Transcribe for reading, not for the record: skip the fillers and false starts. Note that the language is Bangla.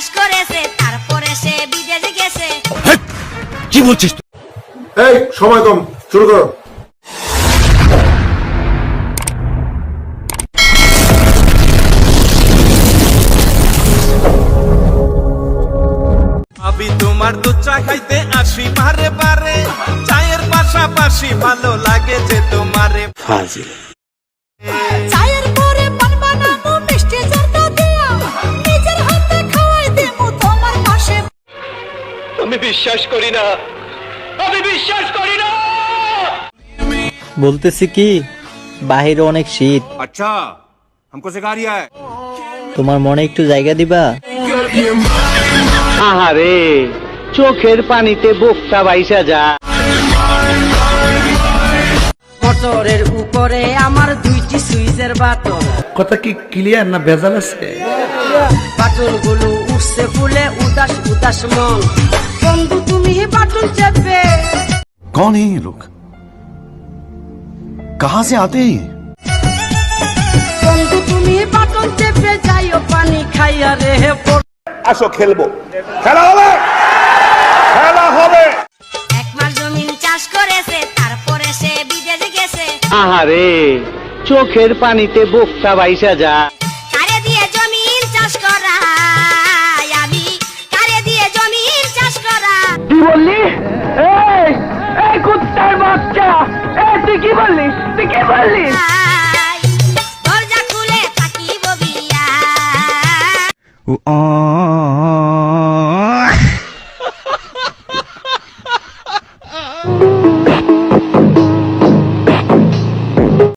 চাষ করেছে, তারপরে সে বিদেশে গেছে। কি বলছিস তুই? এই সময় কম, শুরু করো। আমি তোমার দুধ চা খাইতে আসি বারে বারে, চায়ের পাশাপাশি ভালো লাগে যে তোমারে। চায়ের পরে পান বানাবো মিষ্টি জর্দা দিয়া, নিজের হাতে খাওয়াই দেবো তোমার পাশে। আমি বিশ্বাস করি না, আমি বিশ্বাস করি না। বলতেছি কি, বাহিরে অনেক শীত। আচ্ছা, हमको सिखा रिया है। তোমার মনে একটু জায়গা দিবা? আহারে, চোখের পানিতে বোকটা বাইসা যা। মোটরের উপরে আমার দুইটি সুইচের বাটন। কথা কি ক্লিয়ার না ভেজাল আছে? বাটন গুলো উঠছে ফুলে উদাস উদাস মন। বন্ধু তুমি বাটন চেপে। कौन है ये लोग? कहां से आते हैं? বন্ধু তুমি বাটন চেপে যাইও পানি খাইয়া রে। আসো খেলবো, খেলা হবে, খেলা হবে। এক মাস জমিন চাষ করেছে, তারপরে সে বিদেশে গেছে। আহারে, চোখের পানিতে বোকটা বাইসা যা। কারে দিয়ে জমিন চাষ করা, আমি কারে দিয়ে জমিন চাষ করা। কি বললি? এই কুত্তার বাচ্চা, তুই কি বললি? তুই কি বললি? দরজা খুলে তাকিব বিয়া।